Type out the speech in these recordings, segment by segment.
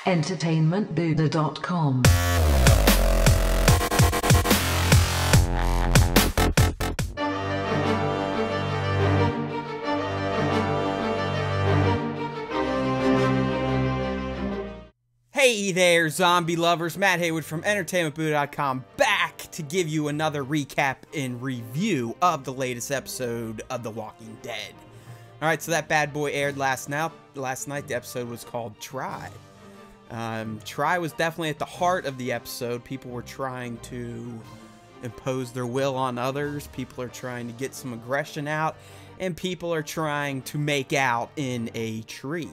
entertainmentbuddha.com. Hey there, zombie lovers. Matt Haywood from entertainmentbuddha.com, back to give you another recap and review of the latest episode of The Walking Dead. Alright, so that bad boy aired last night. The episode was called Try. Try was definitely at the heart of the episode. People were trying to impose their will on others. People are trying to get some aggression out. And people are trying to make out in a tree.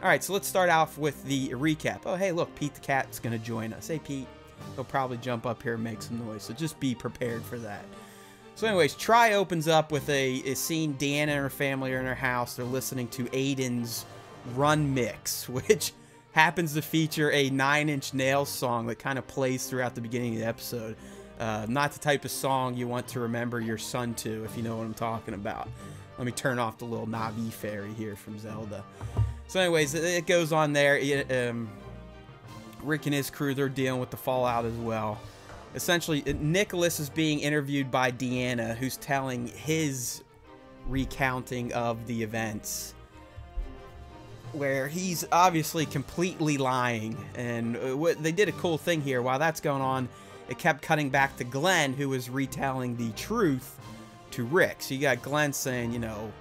Alright, so let's start off with the recap. Oh, hey, look, Pete the cat's going to join us. Hey, Pete. He'll probably jump up here and make some noise, so just be prepared for that. So anyways, Try opens up with a scene. Deanna and her family are in her house. They're listening to Aiden's Run Mix, which happens to feature a 9 Inch Nails song that kind of plays throughout the beginning of the episode. Not the type of song you want to remember your son to, if you know what I'm talking about. Let me turn off the little Navi fairy here from Zelda. So anyways, it goes on there. Rick and his crew, they're dealing with the fallout as well. Essentially, Nicholas is being interviewed by Deanna, who's telling his recounting of the events, where he's obviously completely lying. And they did a cool thing here. While that's going on, it kept cutting back to Glenn, who was retelling the truth to Rick. So you got Glenn saying, you know,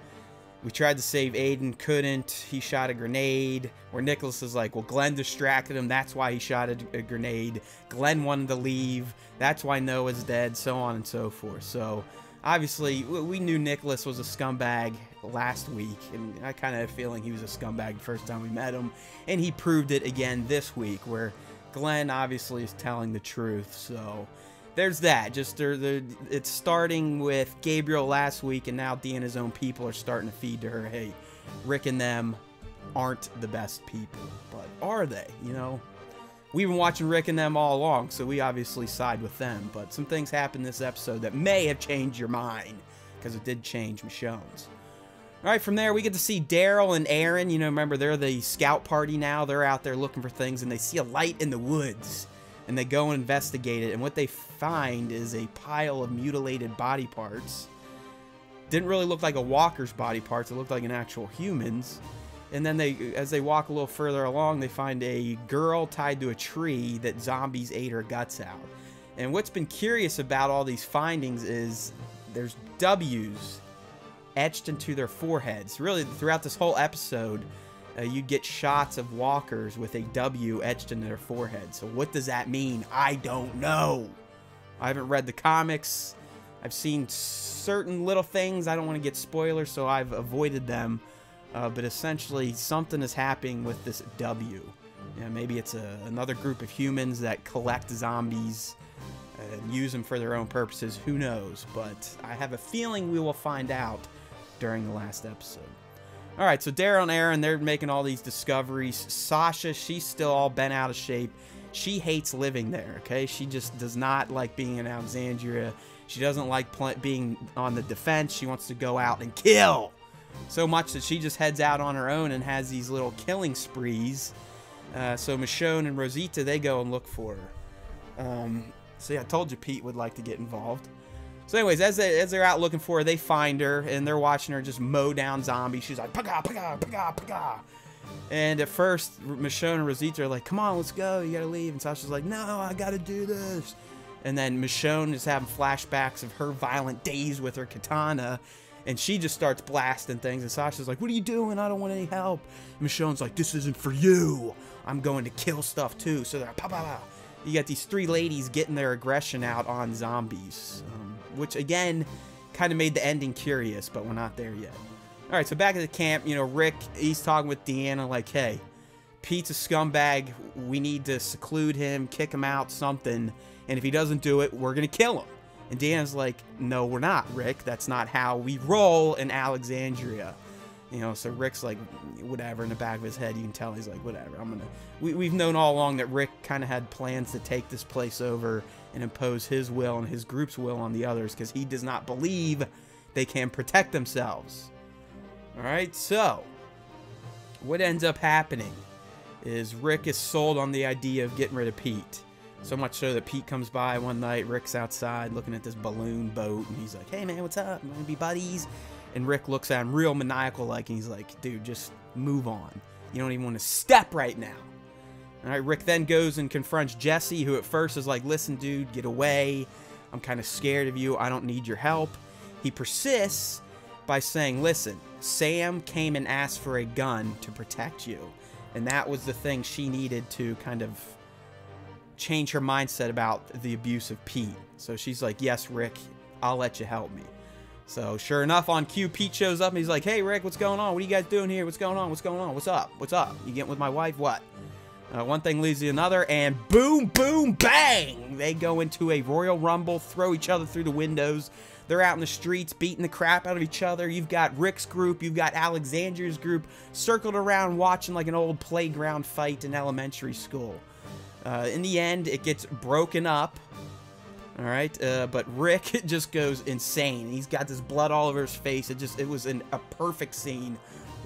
we tried to save Aiden, couldn't. He shot a grenade. Where Nicholas is like, well, Glenn distracted him. That's why he shot a grenade. Glenn wanted to leave. That's why Noah's dead. So on and so forth. So, obviously, we knew Nicholas was a scumbag last week. And I kind of had a feeling he was a scumbag the first time we met him. And he proved it again this week, where Glenn obviously is telling the truth. So there's that. Just it's starting with Gabriel last week, and now Deanna's own people are starting to feed to her, hey, Rick and them aren't the best people. But are they? You know, we've been watching Rick and them all along, so we obviously side with them. But some things happened this episode that may have changed your mind, because it did change Michonne's. Alright, from there we get to see Daryl and Aaron. You know, remember, they're the scout party now. They're out there looking for things, and they see a light in the woods. And they go and investigate it, and what they find is a pile of mutilated body parts. Didn't really look like a walker's body parts. It looked like an actual human's. And then as they walk a little further along, they find a girl tied to a tree that zombies ate her guts out. And what's been curious about all these findings is there's W's etched into their foreheads. Really, throughout this whole episode, you get shots of walkers with a W etched into their forehead. So what does that mean? I don't know. I haven't read the comics. I've seen certain little things. I don't want to get spoilers, so I've avoided them. But essentially, something is happening with this W. You know, maybe it's another group of humans that collect zombies and use them for their own purposes. Who knows? But I have a feeling we will find out during the last episode. Alright, so Daryl and Aaron, they're making all these discoveries. Sasha, she's still all bent out of shape. She hates living there, okay? She just does not like being in Alexandria. She doesn't like being on the defense. She wants to go out and kill. So much that she just heads out on her own and has these little killing sprees. So Michonne and Rosita, they go and look for her. So yeah, I told you Pete would like to get involved. So anyways, as they're out looking for her, they find her, and they're watching her just mow down zombies. She's like, paga, paga, paga, paga. And at first, Michonne and Rosita are like, come on, let's go, you gotta leave. And Sasha's like, no, I gotta do this. And then Michonne is having flashbacks of her violent days with her katana, and she just starts blasting things. And Sasha's like, what are you doing? I don't want any help. And Michonne's like, this isn't for you. I'm going to kill stuff too. So they're like, pa, pa, pa. You got these three ladies getting their aggression out on zombies. Which, again, kind of made the ending curious, but we're not there yet. Alright, so back at the camp, you know, Rick, he's talking with Deanna like, hey, Pete's a scumbag. We need to seclude him, kick him out, something. And if he doesn't do it, we're going to kill him. And Deanna's like, no, we're not, Rick. That's not how we roll in Alexandria. You know, so Rick's like, whatever, in the back of his head, you can tell he's like, whatever, I'm gonna... We've known all along that Rick kind of had plans to take this place over and impose his will and his group's will on the others, because he does not believe they can protect themselves. Alright, so what ends up happening is Rick is sold on the idea of getting rid of Pete. So much so that Pete comes by one night, Rick's outside looking at this balloon boat, and he's like, hey man, what's up? You wanna be buddies? And Rick looks at him real maniacal-like, and he's like, dude, just move on. You don't even want to step right now. All right, Rick then goes and confronts Jesse, who at first is like, listen, dude, get away. I'm kind of scared of you. I don't need your help. He persists by saying, listen, Sam came and asked for a gun to protect you. And that was the thing she needed to kind of change her mindset about the abuse of Pete. So she's like, yes, Rick, I'll let you help me. So sure enough, on cue, Pete shows up and he's like, hey, Rick, what's going on? What are you guys doing here? What's going on? What's going on? What's up? What's up? You getting with my wife? What? One thing leads to another, and boom, boom, bang! They go into a Royal Rumble, throw each other through the windows. They're out in the streets beating the crap out of each other. You've got Rick's group, you've got Alexandria's group circled around watching like an old playground fight in elementary school. In the end, it gets broken up. All right, but Rick just goes insane. He's got this blood all over his face. It was a perfect scene.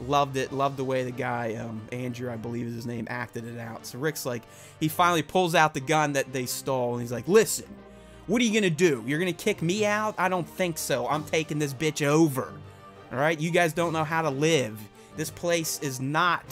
Loved it. Loved the way the guy, Andrew, I believe is his name, acted it out. So Rick's like, he finally pulls out the gun that they stole, and he's like, listen, what are you going to do? You're going to kick me out? I don't think so. I'm taking this bitch over. All right? You guys don't know how to live. This place is not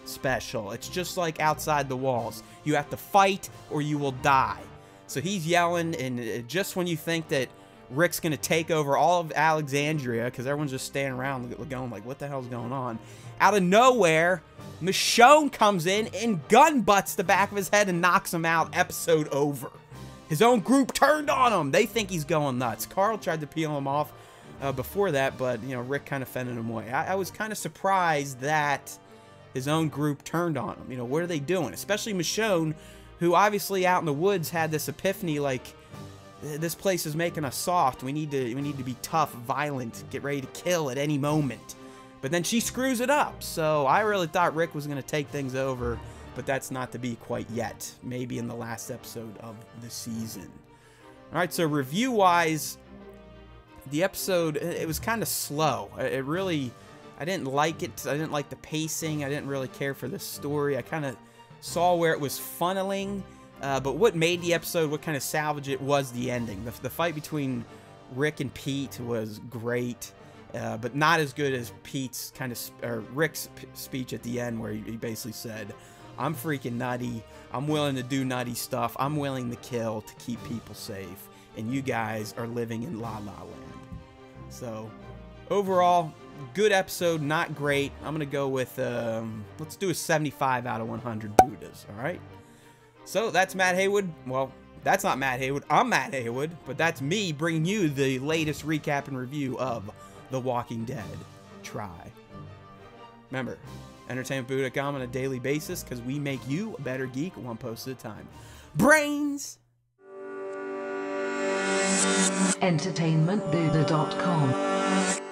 special. It's just like outside the walls. You have to fight or you will die. So he's yelling, and just when you think that Rick's going to take over all of Alexandria, because everyone's just standing around going like, what the hell's going on? Out of nowhere, Michonne comes in and gun butts the back of his head and knocks him out. Episode over. His own group turned on him. They think he's going nuts. Carl tried to peel him off before that, but, you know, Rick kind of fended him away. I was kind of surprised that his own group turned on him. You know, what are they doing? Especially Michonne, who obviously out in the woods had this epiphany like, this place is making us soft. We need to be tough, violent, get ready to kill at any moment. But then she screws it up. So I really thought Rick was going to take things over, but that's not to be quite yet. Maybe in the last episode of the season. All right, so review-wise, the episode, it was kind of slow. It really, I didn't like it. I didn't like the pacing. I didn't really care for the story. I kind of saw where it was funneling. But what made the episode, what kind of salvaged it, was the ending. The fight between Rick and Pete was great, but not as good as Pete's kind of, or Rick's speech at the end, where he basically said, I'm freaking nutty. I'm willing to do nutty stuff. I'm willing to kill to keep people safe. And you guys are living in La La Land. So, overall, good episode, not great. I'm going to go with, let's do a 75 out of 100 Buddhas, all right? So that's Matt Haywood. Well, that's not Matt Haywood. I'm Matt Haywood, but that's me bringing you the latest recap and review of The Walking Dead. Try. Remember, entertainmentbuddha.com on a daily basis, because we make you a better geek one post at a time. Brains! entertainmentbuddha.com